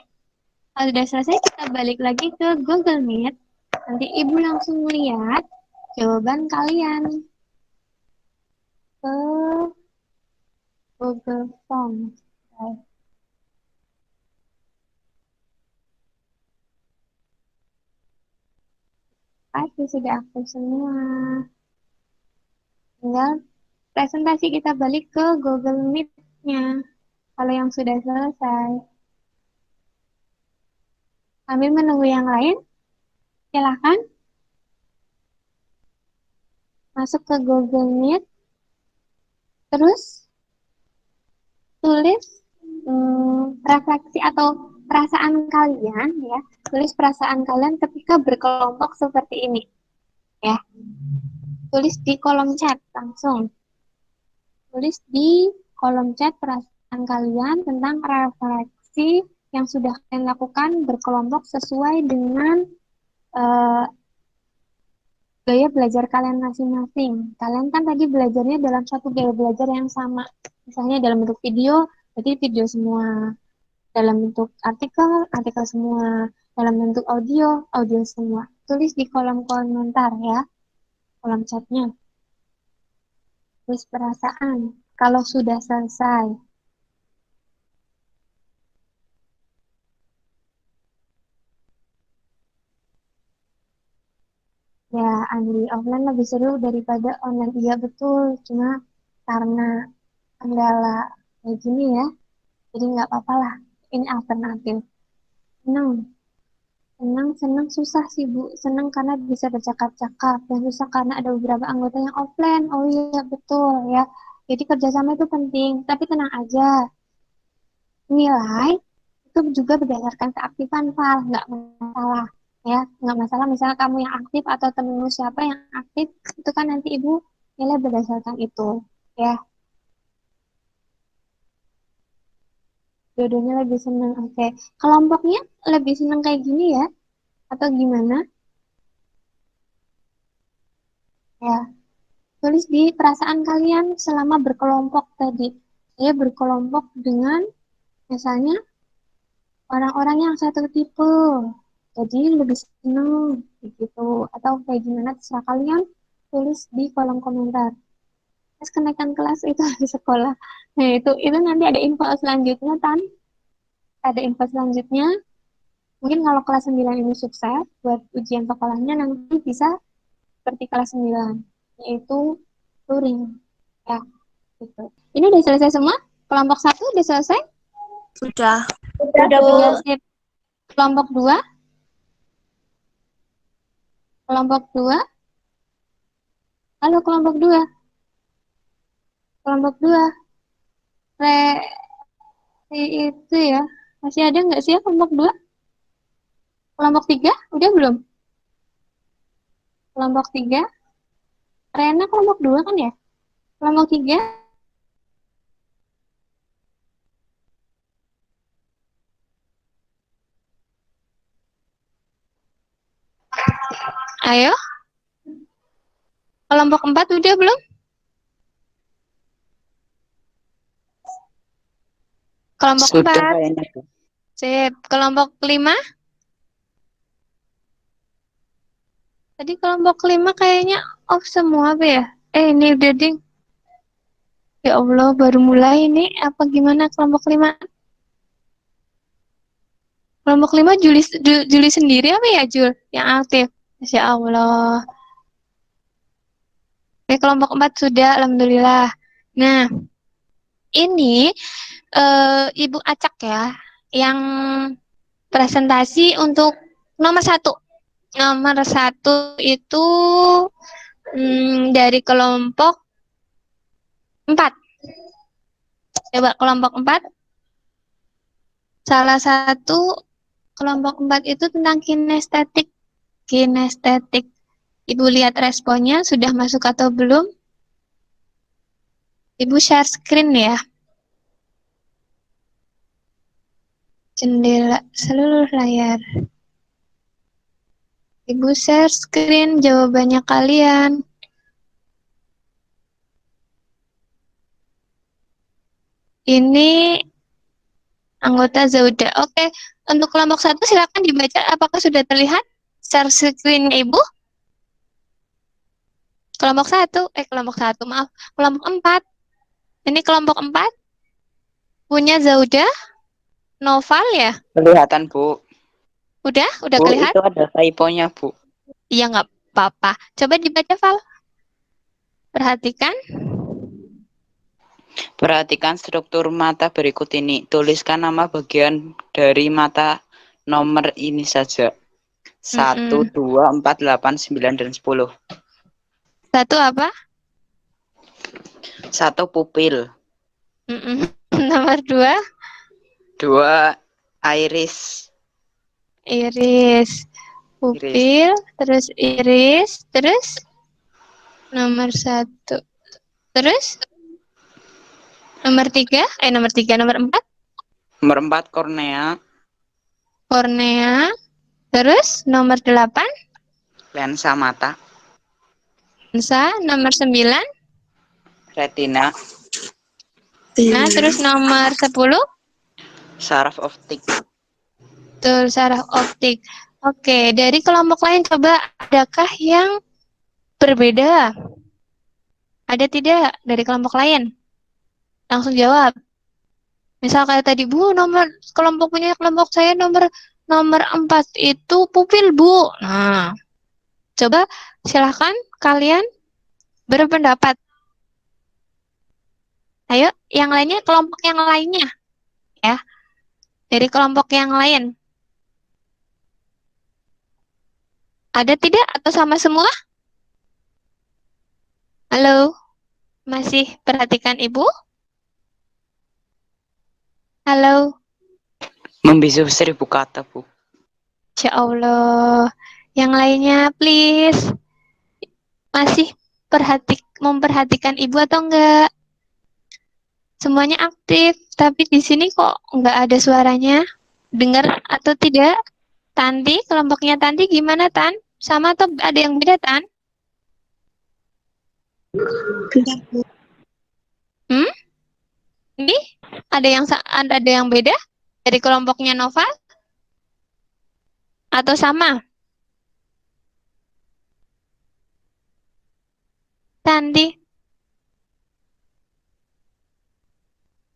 Kalau sudah selesai, kita balik lagi ke Google Meet. Nanti Ibu langsung lihat jawaban kalian ke Google Form. Pasti sudah aktif semua. Tinggal presentasi kita balik ke Google Meet-nya. Kalau yang sudah selesai. Sambil menunggu yang lain, silahkan masuk ke Google Meet. Terus tulis refleksi atau perasaan kalian ya. Tulis perasaan kalian ketika berkelompok seperti ini. Ya. Tulis di kolom chat langsung. Tulis di kolom chat perasaan kalian tentang refleksi yang sudah kalian lakukan berkelompok sesuai dengan gaya belajar kalian masing-masing. Kalian kan tadi belajarnya dalam satu gaya belajar yang sama. Misalnya dalam bentuk video, berarti video semua. Dalam bentuk artikel, artikel semua. Dalam bentuk audio, audio semua. Tulis di kolom komentar ya, kolom chatnya. Tulis perasaan. Kalau sudah selesai. Andi, offline lebih seru daripada online. Iya betul, cuma karena kendala kayak gini ya, jadi nggak apa-apa lah. Ini alternatif. Seneng, seneng susah sih Bu. Seneng karena bisa bercakap-cakap, dan susah karena ada beberapa anggota yang offline. Oh iya betul ya. Jadi kerjasama itu penting, tapi tenang aja. Nilai itu juga berdasarkan keaktifan file, nggak masalah ya, nggak masalah misalnya kamu yang aktif atau temenmu siapa yang aktif, itu kan nanti ibu nilai berdasarkan itu ya. Dua-duanya lebih senang. Oke, kelompoknya lebih senang kayak gini ya atau gimana ya? Tulis di perasaan kalian selama berkelompok tadi. Saya berkelompok dengan misalnya orang-orang yang satu tipe, jadi lebih seneng gitu, atau kayak gimana terserah kalian, tulis di kolom komentar. Terus kenaikan kelas itu di sekolah, nah itu nanti ada info selanjutnya Tan, ada info selanjutnya. Mungkin kalau kelas 9 ini sukses buat ujian sekolahnya, nanti bisa seperti kelas 9, yaitu touring ya gitu. Ini udah selesai semua, kelompok 1 udah selesai. Sudah. Udah Bu. sip. Kelompok 2, kelompok 2, halo kelompok 2, kelompok 2, itu ya, masih ada nggak sih ya kelompok 2? Kelompok 3, udah belum? Kelompok 3, Rena kelompok 2 kan ya? Kelompok 3, ayo. Kelompok 4 udah belum? Kelompok Sudah 4, kayaknya, Bu. sip. Kelompok 5, tadi kelompok 5 kayaknya off semua apa ya? Ini udah ding. Ya Allah, baru mulai ini. Apa gimana kelompok 5? Kelompok 5 Juli sendiri apa ya, Jul? Yang aktif. Masya Allah. Oke, kelompok 4 sudah, alhamdulillah. Nah, ini Ibu Acak ya, yang presentasi untuk nomor 1. Nomor 1 itu dari kelompok 4. Coba kelompok 4. Salah satu kelompok 4 itu tentang kinestetik. Kinestetik. Ibu lihat responnya, sudah masuk atau belum? Ibu share screen ya. Jendela seluruh layar. Ibu share screen jawabannya kalian. Ini anggota Zauda. Oke, untuk kelompok 1 silakan dibaca. Apakah sudah terlihat share screen Ibu? Kelompok 1, kelompok 1, maaf. Kelompok 4. Ini kelompok 4 punya Zauda, Noval ya? Kelihatan, Bu. Udah Bu, kelihatan? itu ada typonya, Bu. Iya, nggak apa-apa. Coba dibaca, Val. Perhatikan. Perhatikan struktur mata berikut ini. Tuliskan nama bagian dari mata nomor ini saja. 1, 2, 4, 8, 9, dan 10. 1 apa? 1 pupil. Nomor 2? 2 iris. Iris. Pupil, terus iris, terus nomor 1. Terus nomor 3? Nomor 4? Nomor 4 kornea. Kornea. Terus nomor 8? Lensa mata. Lensa. Nomor 9? Retina. Nah, terus nomor 10? Saraf optik. Betul, saraf optik. Oke, dari kelompok lain coba adakah yang berbeda? Ada tidak dari kelompok lain? Langsung jawab. Misal kayak tadi, Bu, nomor kelompok saya nomor 4 itu pupil, Bu. Nah, Coba silahkan kalian berpendapat. Ayo, yang lainnya, kelompok yang lainnya. Ya, dari kelompok yang lain. Ada tidak atau sama semua? Halo, masih perhatikan Ibu? Halo, Membisu 1000 kata, Bu. Insya Allah. Yang lainnya, please. Masih memperhatikan Ibu atau enggak? Semuanya aktif, tapi di sini kok enggak ada suaranya? Dengar atau tidak? Tanti, kelompoknya Tanti gimana, Tan? Sama atau ada yang beda, Tan? Hmm? Ini ada yang beda dari kelompoknya Nova atau sama? Tanti,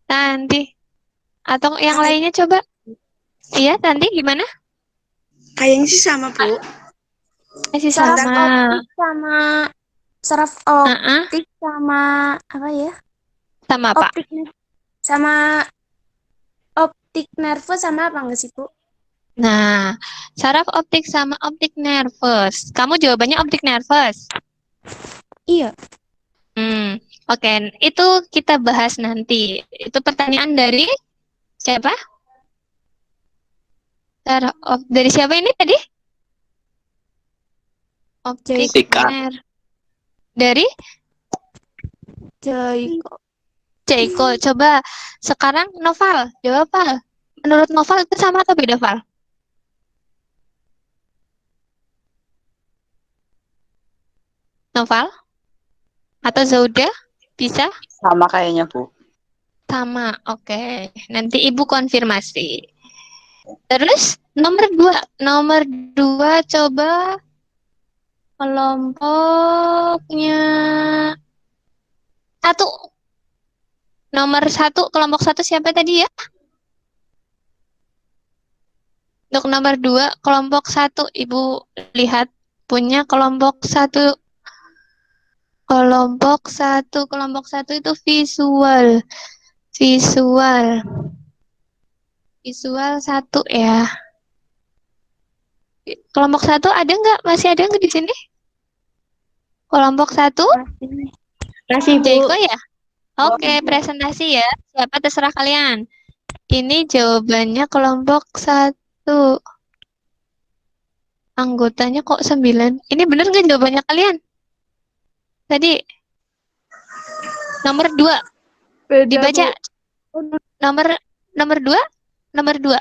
Tanti, atau yang lainnya coba? Iya, Tanti gimana? Kayaknya sih sama, Bu. Masih Saraf sama. optik sama saraf Uh-uh. optik sama apa ya? Sama apa? Optik sama optik nervus sama apa enggak sih, Bu? Nah, saraf optik sama optik nervus. Kamu jawabannya optik nervus. Iya. Oke, itu kita bahas nanti. Itu pertanyaan dari siapa? Dari siapa ini tadi? Optik Sika. dari Jaiko. Jaiko. Coba sekarang Noval, jawab Val. Menurut Noval itu sama atau beda, Val? Noval atau Zauda? Bisa? Sama kayaknya, Bu. Sama, oke. Nanti Ibu konfirmasi. Terus nomor dua coba kelompoknya satu. Nomor satu, kelompok satu siapa tadi ya? Untuk nomor dua, kelompok satu, Ibu lihat punya kelompok satu. Kelompok satu itu visual. Visual satu ya. Kelompok satu ada nggak? Masih ada nggak di sini? Kelompok satu? Masih, Bu. Jaiko ya? Oke, presentasi ya. Siapa terserah kalian. Ini jawabannya kelompok satu. Anggotanya kok 9? Ini bener nggak jawabannya kalian? Tadi nomor 2 Beda, dibaca. Bu. Nomor 2, nomor 2.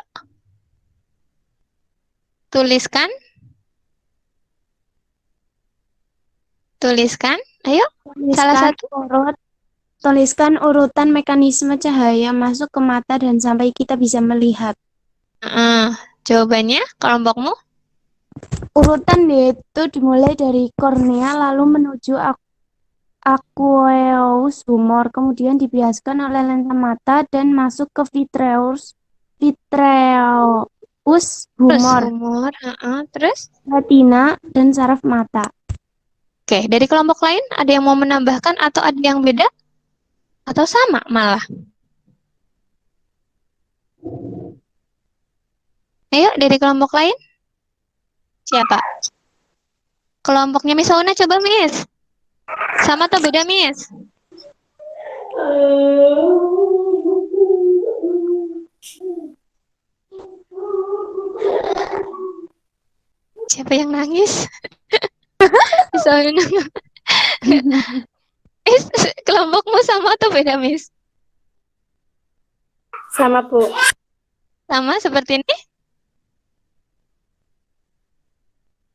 Tuliskan. Ayo, salah satu. Tuliskan urutan mekanisme cahaya masuk ke mata dan sampai kita bisa melihat. Jawabannya kelompokmu? Urutan yaitu dimulai dari kornea lalu menuju aqueous humor, kemudian dibiaskan oleh lensa mata dan masuk ke vitreous humor, Terus? retina dan saraf mata. Oke, dari kelompok lain ada yang mau menambahkan atau ada yang beda? Atau sama malah? Ayo, dari kelompok lain. Siapa? Kelompoknya Miss Ona, coba Miss. Sama atau beda Miss? Siapa yang nangis? Miss Ona. Miss, kelompokmu sama atau beda Miss? Sama, Bu. Sama seperti ini?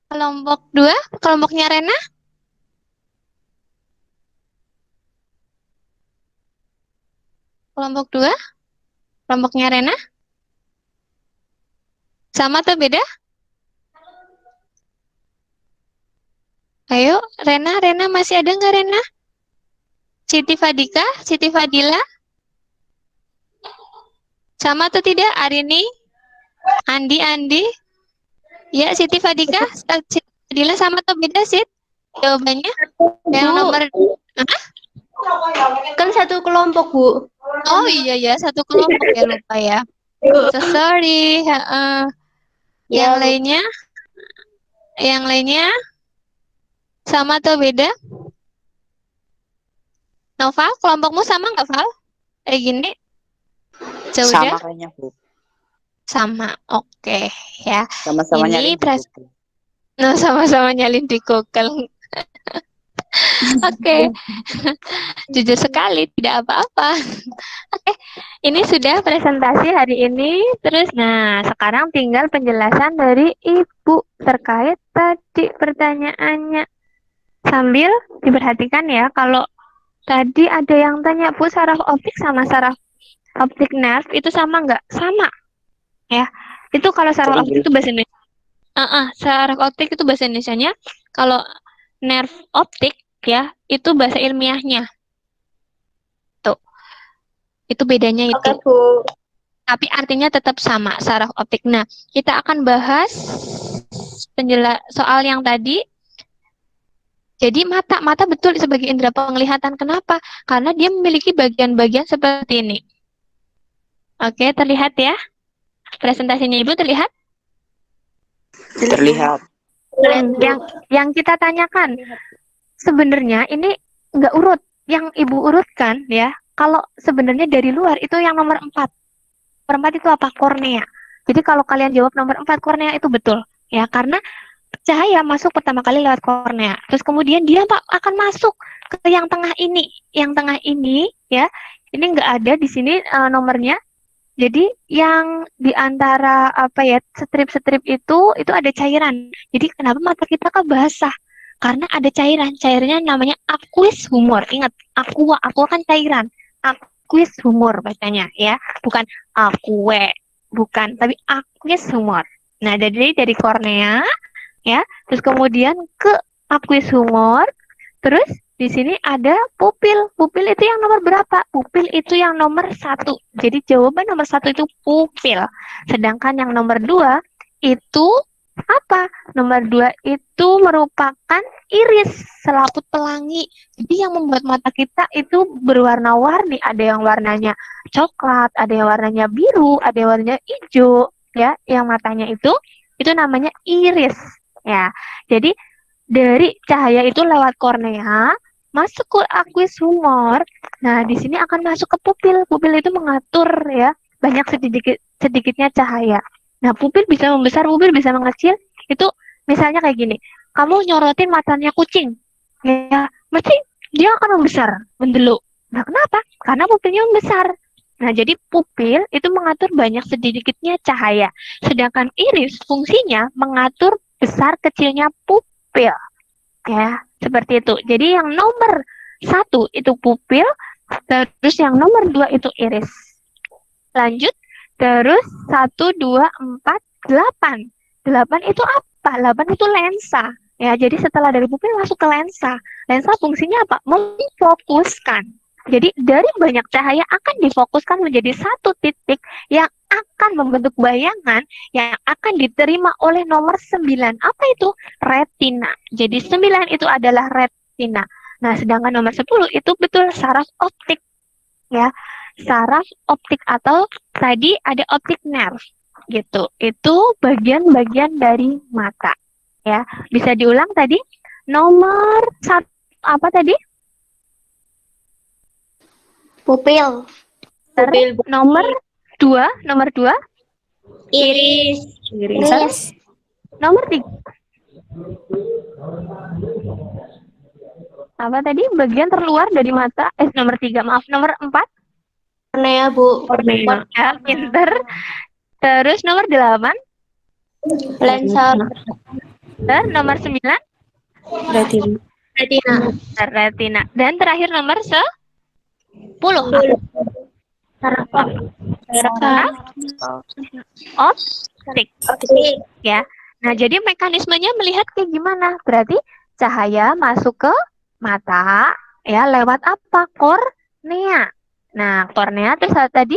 Kelompok 2, kelompoknya Rena? Kelompok 2, kelompoknya Rena? Sama atau beda? Ayo, Rena masih ada nggak Rena? Siti Fadika, Siti Fadila? Sama atau tidak? Arini? Andi? Ya, Siti Fadika? Adila sama atau beda sih jawabannya? Yang Bu, nomor kan satu kelompok, Bu. oh iya ya satu kelompok ya lupa ya. So sorry. Heeh. Yang Ya, Bu. lainnya, yang lainnya sama atau beda? Nova, kelompokmu sama nggak Val? Gini, Sama Zauda kayaknya, Bu. sama. Oke ya. Sama-sama nyalin Ini di buku. nah, sama-sama nyalin di Google. Oke, jujur sekali tidak apa-apa. Oke, ini sudah presentasi hari ini. Terus, nah sekarang tinggal penjelasan dari Ibu terkait tadi pertanyaannya. Sambil diperhatikan ya, kalau tadi ada yang tanya, Bu, saraf optik sama saraf optik nerve itu sama nggak? Sama, ya. Itu kalau Bahasa saraf optik Inggris. itu bahasa Indonesia. Saraf optik itu bahasa Indonesianya. Kalau nerve optik ya, itu bahasa ilmiahnya. Tuh, itu bedanya itu. Oke, Bu. Tapi artinya tetap sama, saraf optik. Nah, kita akan bahas soal yang tadi. Jadi mata betul sebagai indera penglihatan. Kenapa? Karena dia memiliki bagian-bagian seperti ini. Oke, terlihat ya? Presentasinya Ibu terlihat? Terlihat. Yang kita tanyakan, sebenarnya ini nggak urut. Yang Ibu urutkan ya, kalau sebenarnya dari luar itu yang nomor 4. Nomor 4 itu apa? Kornea. Jadi kalau kalian jawab nomor 4 kornea itu betul. Ya, karena cahaya masuk pertama kali lewat kornea. Terus kemudian dia akan masuk ke yang tengah ini. Yang tengah ini ya, ini nggak ada di sini nomornya. Jadi yang di antara apa ya strip-strip itu ada cairan. Jadi kenapa mata kita kan basah? Karena ada cairan. Cairannya namanya aqueous humor. Ingat, aqua kan cairan. Aqueous humor bacanya ya, bukan aque, bukan, tapi aqueous humor. Nah, dari kornea ya, terus kemudian ke aqueous humor, terus di sini ada pupil. Pupil itu yang nomor berapa? Pupil itu yang nomor 1. Jadi jawaban nomor 1 itu pupil. Sedangkan yang nomor 2 itu apa? Nomor 2 itu merupakan iris, selaput pelangi. Jadi yang membuat mata kita itu berwarna-warni. Ada yang warnanya coklat, ada yang warnanya biru, ada yang warnanya hijau. Ya, yang matanya itu namanya iris. Ya, jadi dari cahaya itu lewat kornea masuk ke aqueous humor. Nah, di sini akan masuk ke pupil. Pupil itu mengatur ya banyak sedikitnya cahaya. Nah, pupil bisa membesar, pupil bisa mengecil. Itu misalnya kayak gini. Kamu nyorotin matanya kucing. Ya, mesti dia akan membesar, mendeluk. Nah, kenapa? Karena pupilnya membesar. Nah, jadi pupil itu mengatur banyak sedikitnya cahaya. Sedangkan iris fungsinya mengatur besar kecilnya pupil. Ya, seperti itu. Jadi yang nomor 1 itu pupil, terus yang nomor 2 itu iris. Lanjut, terus 1, 2, 4, 8. 8 itu apa? 8 itu lensa. Ya, jadi setelah dari pupil masuk ke lensa. Lensa fungsinya apa? Memfokuskan. Jadi dari banyak cahaya akan difokuskan menjadi satu titik yang akan membentuk bayangan yang akan diterima oleh nomor 9. Apa itu? Retina. Jadi 9 itu adalah retina. Nah, sedangkan nomor 10 itu betul saraf optik. Ya, saraf optik atau tadi ada optik nerve gitu. Itu bagian-bagian dari mata. Ya, bisa diulang tadi. Nomor 1 apa tadi? Pupil. Nomor 2, Iris. iris. Nomor 3 apa tadi? Bagian terluar dari mata. Nomor 3, maaf. Nomor 4 Kornea, Bu. kornea. Ya, pinter. Terus nomor 8 Lensa. dan nomor 9 Retina. retina. Dan terakhir nomor 10 saraf optik. Ya. Nah, jadi mekanismenya melihat kayak gimana? Berarti cahaya masuk ke mata ya lewat apa? Kornea. Nah, kornea terus tadi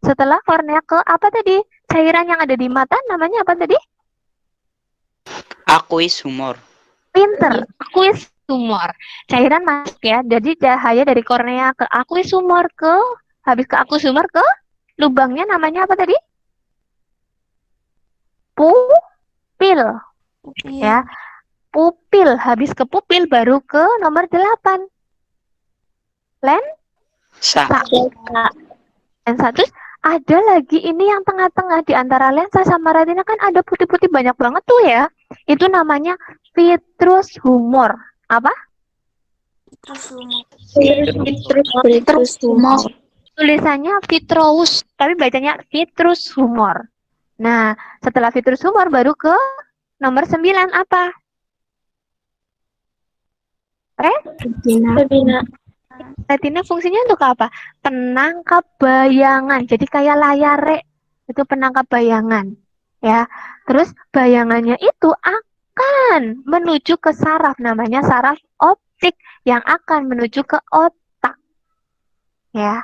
setelah kornea ke apa tadi? Cairan yang ada di mata namanya apa tadi? Aqueous humor. Pinter, aqueous humor. Cairan masuk ya. Jadi cahaya dari kornea ke aqueous humor ke habis ke aqueous humor ke lubangnya namanya apa tadi? Pupil ya. Pupil, habis ke pupil baru ke nomor 8. Sa. Lensa. Lensa. Terus ada lagi ini yang tengah-tengah di antara lensa sama retina kan ada putih-putih banyak banget tuh ya. Itu namanya vitreous humor. Apa? Terus humor. Tulisannya vitreous, tapi bacanya vitreous humor. Nah, setelah vitreous humor baru ke nomor 9 apa? Retina. Retina fungsinya untuk apa? Penangkap bayangan. Jadi kayak layar itu penangkap bayangan. Ya. Terus bayangannya itu akan menuju ke saraf, namanya saraf optik yang akan menuju ke otak. Ya.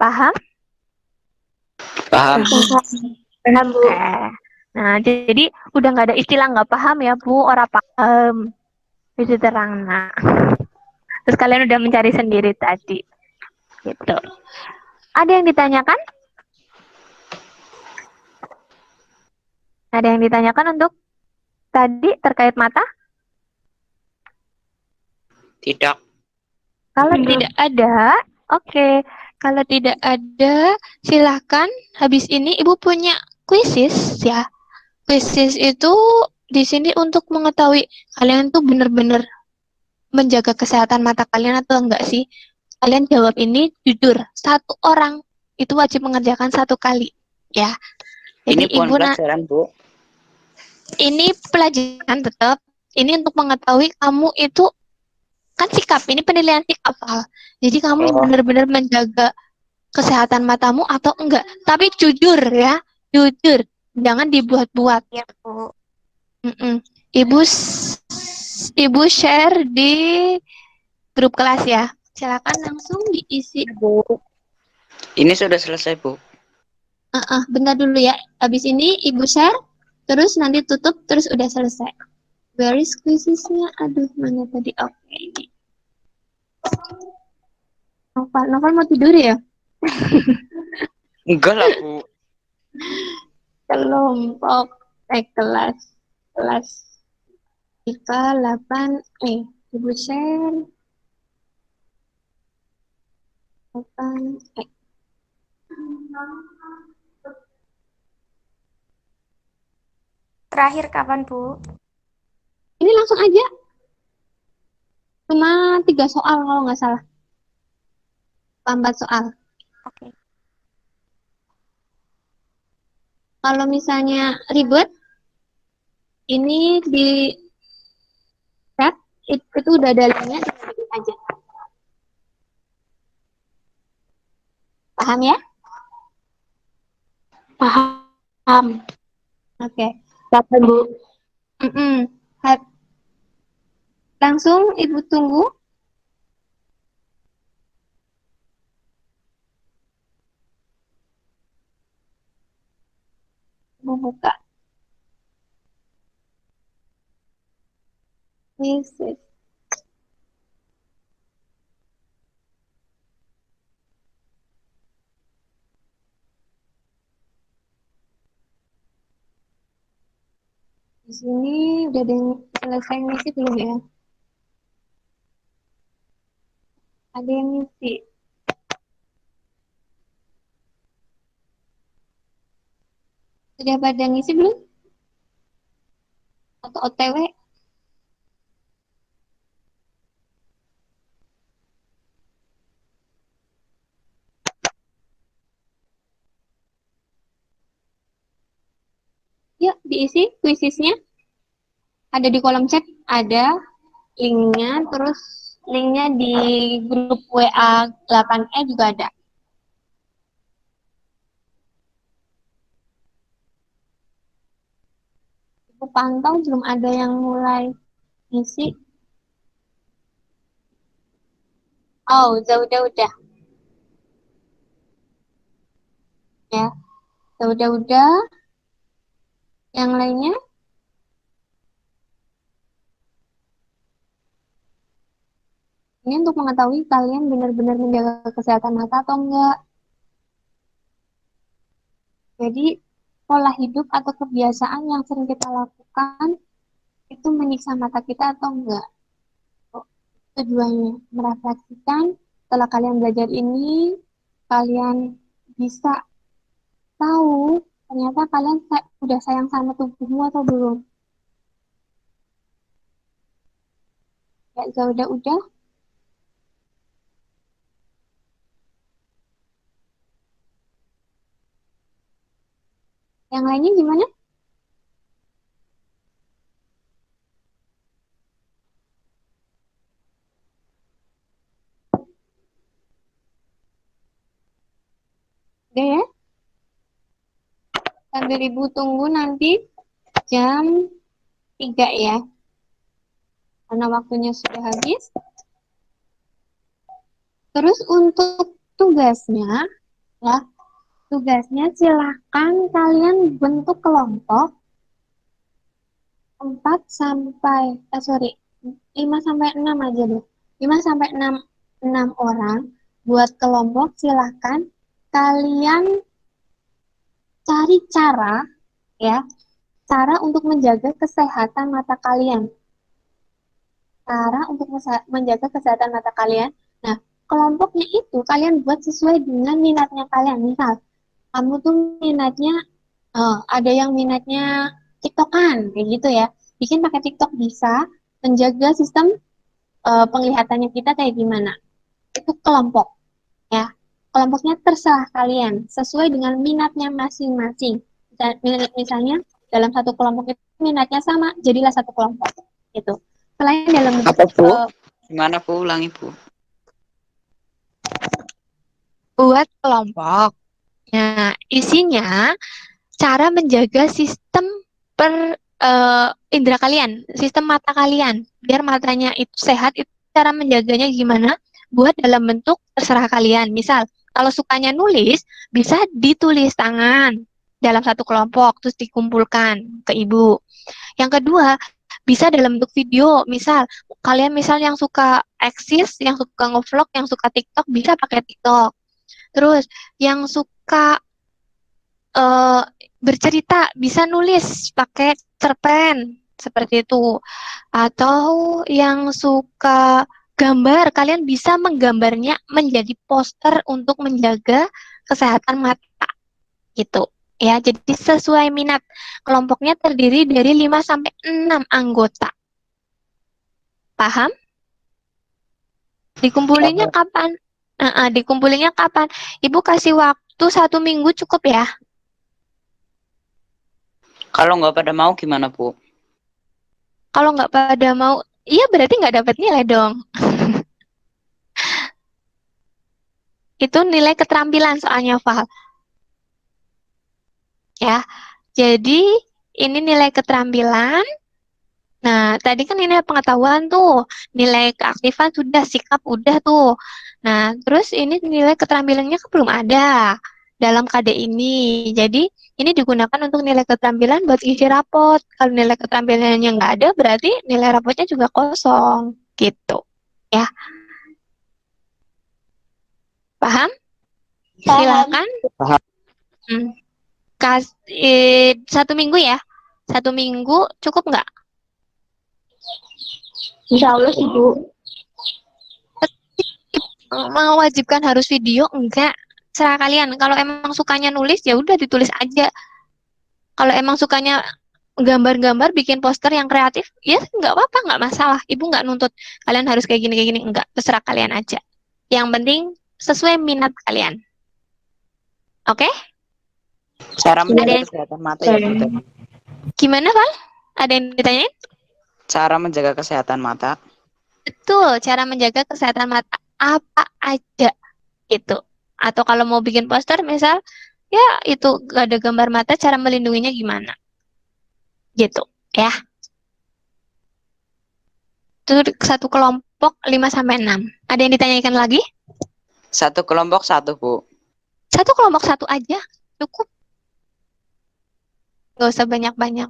Paham? Paham. Paham, Bu. Nah, jadi udah nggak ada istilah nggak paham ya, Bu. Orang paham. Itu terang. Nah. Terus kalian udah mencari sendiri tadi. Gitu. Ada yang ditanyakan? Ada yang ditanyakan untuk tadi terkait mata? Tidak. Kalau tidak ada, oke. Kalau tidak ada, silahkan. Habis ini Ibu punya quizzes ya. Quizzes itu di sini untuk mengetahui kalian tuh benar-benar menjaga kesehatan mata kalian atau enggak sih. Kalian jawab ini jujur. Satu orang itu wajib mengerjakan 1 kali. Ya. Jadi Ini bukan Ibu pelajaran, Bu. ini pelajaran tetap. Ini untuk mengetahui kamu itu kan sikap. Ini penilaian sikap. Jadi kamu benar-benar menjaga kesehatan matamu atau enggak. Tapi jujur ya. Jujur. Jangan dibuat-buat. Ya, Bu. Ibu share di grup kelas ya. Silakan langsung diisi. Bu. Ini sudah selesai, Bu. Bentar dulu ya. Habis ini Ibu share, terus nanti tutup, terus udah selesai. Where is quizesnya? Aduh, mana tadi? Oke, ini. Novel mau tidur ya? Enggak lah, Bu. Kelompok kelas IPA 8E. Ibu share 8E. Terakhir kapan, Bu? Ini langsung aja. Cuma 3 soal kalau nggak salah. 4 soal. Oke. Kalau misalnya ribet, ini di chat itu udah ada linknya, tinggal bikin aja. Paham ya? Paham. Oke. Paham, Bu. Langsung Ibu tunggu. Ibu buka. This is di sini udah ada yang selesai ngisi belum ya? Ada yang ngisi. Sudah pada ngisi belum? Atau OTW? Yuk diisi quizisnya. Ada di kolom chat, ada linknya, terus linknya di grup WA 8E juga ada. Aku pantau belum ada yang mulai ngisi. Oh, udah. Ya, udah. Yang lainnya? Ini untuk mengetahui kalian benar-benar menjaga kesehatan mata atau enggak. Jadi, pola hidup atau kebiasaan yang sering kita lakukan itu menyiksa mata kita atau enggak. Tujuannya merefleksikan setelah kalian belajar ini, kalian bisa tahu ternyata kalian udah sayang sama tubuhmu atau belum. Ya, udah. Yang lainnya gimana? Udah ya? Sambil ibu tunggu nanti jam 3 ya. Karena waktunya sudah habis. Terus untuk tugasnya, ya, tugasnya silahkan kalian bentuk kelompok 4 sampai, 5 sampai 6 aja deh. 5 sampai 6 orang buat kelompok silahkan kalian cari cara, ya, cara untuk menjaga kesehatan mata kalian. Cara untuk menjaga kesehatan mata kalian. Nah, kelompoknya itu kalian buat sesuai dengan minatnya kalian. Misal, kamu tuh minatnya, ada yang minatnya TikTokan, kayak gitu ya. Bikin pakai TikTok bisa menjaga sistem penglihatannya kita kayak gimana. Itu kelompok, ya. Kelompoknya terserah kalian, sesuai dengan minatnya masing-masing. Misalnya, dalam satu kelompok itu minatnya sama, jadilah satu kelompok. Gitu. Selain dalam bentuk Apa Bu? Gimana Bu? Ulangi Bu. buat kelompok. Nah, isinya cara menjaga sistem indera kalian, sistem mata kalian, biar matanya itu sehat. Itu cara menjaganya gimana? Buat dalam bentuk terserah kalian. Misal, kalau sukanya nulis, bisa ditulis tangan dalam satu kelompok, terus dikumpulkan ke ibu. Yang kedua, bisa dalam bentuk video. Misal, kalian yang suka eksis, yang suka ngevlog, yang suka TikTok, bisa pakai TikTok. Terus, yang suka eh, bercerita, bisa nulis pakai cerpen seperti itu. Atau yang suka gambar, kalian bisa menggambarnya menjadi poster untuk menjaga kesehatan mata gitu. Ya, jadi sesuai minat. Kelompoknya terdiri dari 5 sampai 6 anggota. Paham? Dikumpulinnya kapan? Dikumpulinnya kapan? Ibu kasih waktu 1 minggu cukup ya? Kalau nggak pada mau gimana Bu? Kalau nggak pada mau, iya berarti nggak dapat nilai dong. Itu nilai keterampilan soalnya, Val. Ya, jadi ini nilai keterampilan. Nah, tadi kan nilai pengetahuan tuh, nilai keaktifan sudah, sikap udah tuh. Nah, terus ini nilai keterampilannya kan belum ada dalam KD ini. Jadi, ini digunakan untuk nilai keterampilan buat isi rapot. Kalau nilai keterampilannya nggak ada, berarti nilai rapotnya juga kosong. Gitu. Ya, paham? Silakan. Paham. Hmm. 1 minggu ya? 1 minggu cukup nggak? Insya Allah sih, Bu. Mewajibkan harus video enggak, serah kalian. Kalau emang sukanya nulis ya udah ditulis aja. Kalau emang sukanya gambar-gambar, bikin poster yang kreatif, ya nggak apa-apa, nggak masalah. Ibu nggak nuntut kalian harus kayak gini, enggak, terserah kalian aja. Yang penting sesuai minat kalian. Oke? Cara menjaga Ada kesehatan mata ya Bu tadi. gimana, Val? Ada yang ditanyain? Cara menjaga kesehatan mata. Betul, cara menjaga kesehatan mata apa aja gitu. Atau kalau mau bikin poster misal, ya itu ada gambar mata, cara melindunginya gimana gitu ya. Itu satu kelompok 5 sampai 6. Ada yang ditanyakan lagi? Satu kelompok satu Bu. Satu kelompok satu aja cukup. Gak usah banyak-banyak.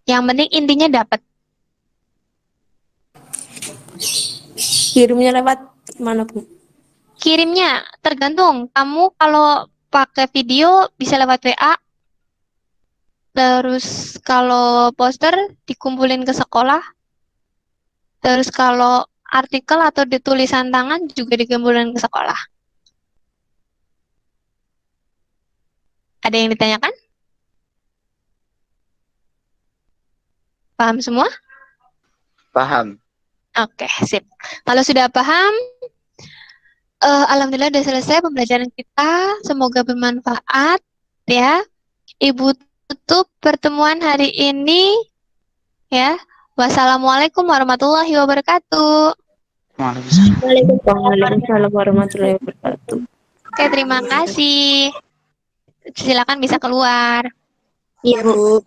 Yang penting intinya dapat. Kirimnya lewat mana, Bu? Kirimnya tergantung. Kamu kalau pakai video bisa lewat WA. Terus kalau poster dikumpulin ke sekolah. Terus kalau artikel atau tulisan tangan juga dikumpulin ke sekolah. Ada yang ditanyakan? Paham semua? Paham. Oke, sip. Kalau sudah paham, alhamdulillah sudah selesai pembelajaran kita. Semoga bermanfaat ya. Ibu tutup pertemuan hari ini ya. Wassalamualaikum warahmatullahi wabarakatuh. Waalaikumsalam. Waalaikumsalam warahmatullahi wabarakatuh. Oke, terima kasih. Silakan bisa keluar. Iya, Bu.